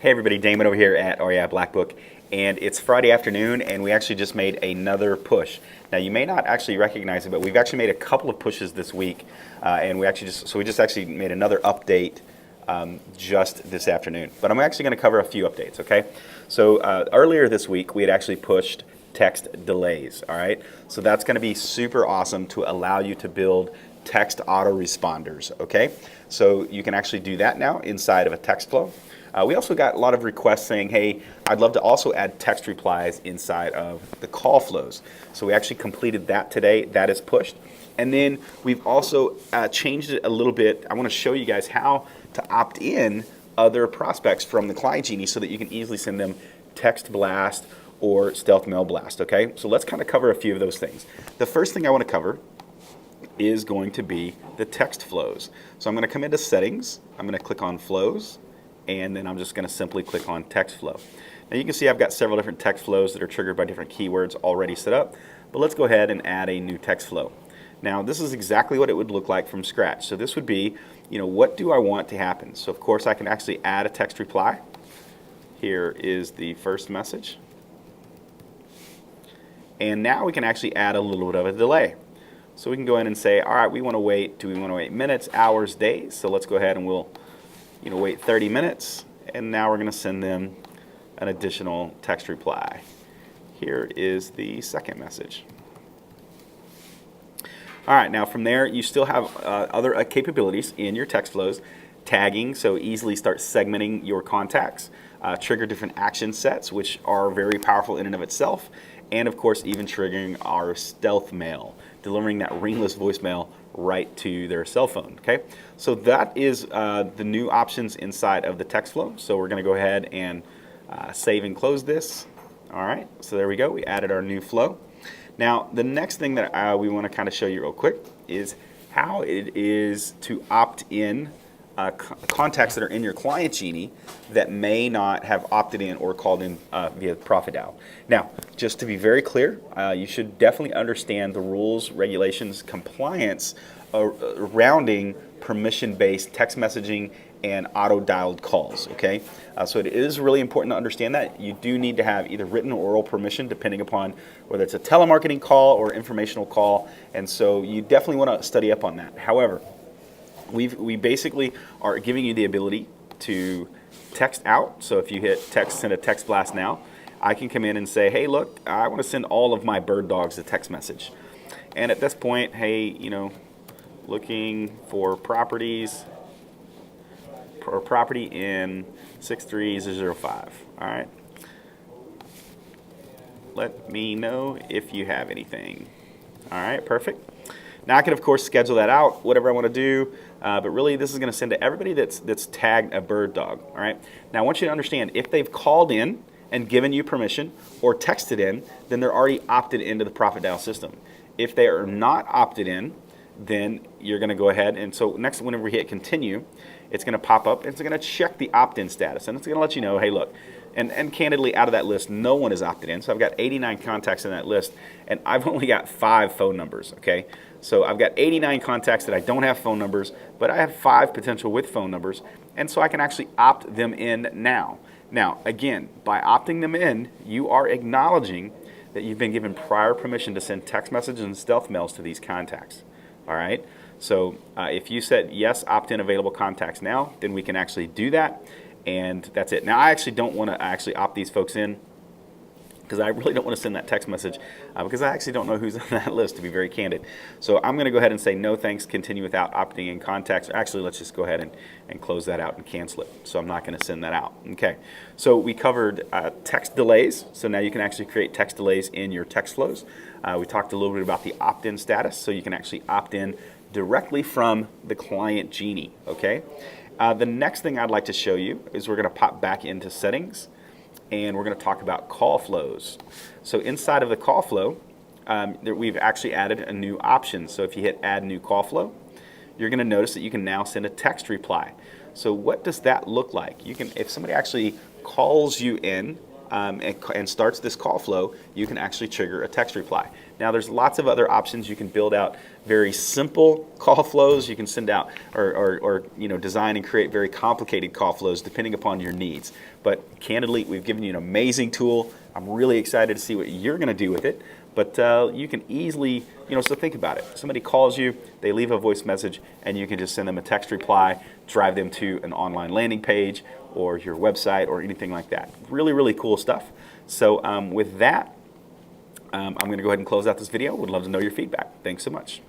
Hey everybody, Damon over here at REI Black Book, and it's Friday afternoon, and we actually just made another push. Now you may not actually recognize it, but we've actually made a couple of pushes this week, and we just actually made another update just this afternoon. But I'm actually going to cover a few updates, okay? So earlier this week we had actually pushed text delays, all right? So that's going to be super awesome to allow you to build text autoresponders, okay? So you can actually do that now inside of a text flow. We also got a lot of requests saying, hey, I'd love to also add text replies inside of the call flows. So we actually completed that today. That is pushed. And then we've also changed it a little bit. I want to show you guys how to opt in other prospects from the Client Genie so that you can easily send them text blast or stealth mail blast, okay? So let's kind of cover a few of those things. The first thing I want to cover is going to be the text flows. So I'm going to come into settings. I'm going to click on flows, and then I'm just going to simply click on text flow. Now you can see I've got several different text flows that are triggered by different keywords already set up, but let's go ahead and add a new text flow. Now this is exactly what it would look like from scratch. So this would be, what do I want to happen? So of course I can actually add a text reply. Here is the first message. And now we can actually add a little bit of a delay. So we can go in and say, all right, do we want to wait minutes, hours, days? So let's go ahead and we'll wait 30 minutes, and now we're going to send them an additional text reply. Here is the second message. All right, now from there, you still have other capabilities in your text flows. Tagging, so easily start segmenting your contacts. Trigger different action sets, which are very powerful in and of itself. And of course, even triggering our stealth mail, delivering that ringless voicemail right to their cell phone, okay? So that is the new options inside of the text flow. So we're gonna go ahead and save and close this. All right, so there we go, we added our new flow. Now, the next thing that we wanna kind of show you real quick is how it is to opt in contacts that are in your Client Genie that may not have opted in or called in via Profit Dial. Now, just to be very clear, you should definitely understand the rules, regulations, compliance surrounding permission-based text messaging and auto-dialed calls, okay? So it is really important to understand that. You do need to have either written or oral permission depending upon whether it's a telemarketing call or informational call, and so you definitely want to study up on that. However, we basically are giving you the ability to text out. So if you hit text, send a text blast now, I can come in and say, hey, look, I want to send all of my bird dogs a text message. And at this point, hey, looking for properties or property in 63005. All right. Let me know if you have anything. All right, perfect. Now I can of course schedule that out, whatever I want to do, but really this is going to send to everybody that's tagged a bird dog. All right. Now I want you to understand, if they've called in and given you permission or texted in, then they're already opted into the Profit Dial system. If they are not opted in, then you're going to go ahead and so next, whenever we hit continue, it's going to pop up and it's going to check the opt-in status, and it's going to let you know, hey, look. And candidly, out of that list, no one is opted in. So I've got 89 contacts in that list, and I've only got 5 phone numbers, okay? So I've got 89 contacts that I don't have phone numbers, but I have 5 potential with phone numbers, and so I can actually opt them in now. Now, again, by opting them in, you are acknowledging that you've been given prior permission to send text messages and stealth mails to these contacts, all right? So if you said, yes, opt-in available contacts now, then we can actually do that. And that's it. Now I actually don't want to actually opt these folks in because I really don't want to send that text message because I actually don't know who's on that list, to be very candid. So I'm going to go ahead and say no thanks, continue without opting in contacts. Actually, let's just go ahead and close that out and cancel it. So I'm not going to send that out. Okay. So we covered text delays. So now you can actually create text delays in your text flows. We talked a little bit about the opt-in status. So you can actually opt in directly from the Client Genie. Okay. The next thing I'd like to show you is we're going to pop back into settings and we're going to talk about call flows. So inside of the call flow, we've actually added a new option. So if you hit add new call flow, you're going to notice that you can now send a text reply. So what does that look like? You can, if somebody actually calls you in and starts this call flow, you can actually trigger a text reply. Now there's lots of other options. You can build out very simple call flows. You can send out or design and create very complicated call flows depending upon your needs. But candidly, we've given you an amazing tool. I'm really excited to see what you're going to do with it. But you can easily, so think about it. Somebody calls you, they leave a voice message, and you can just send them a text reply, drive them to an online landing page or your website or anything like that. Really, really cool stuff. So with that, I'm going to go ahead and close out this video. Would love to know your feedback. Thanks so much.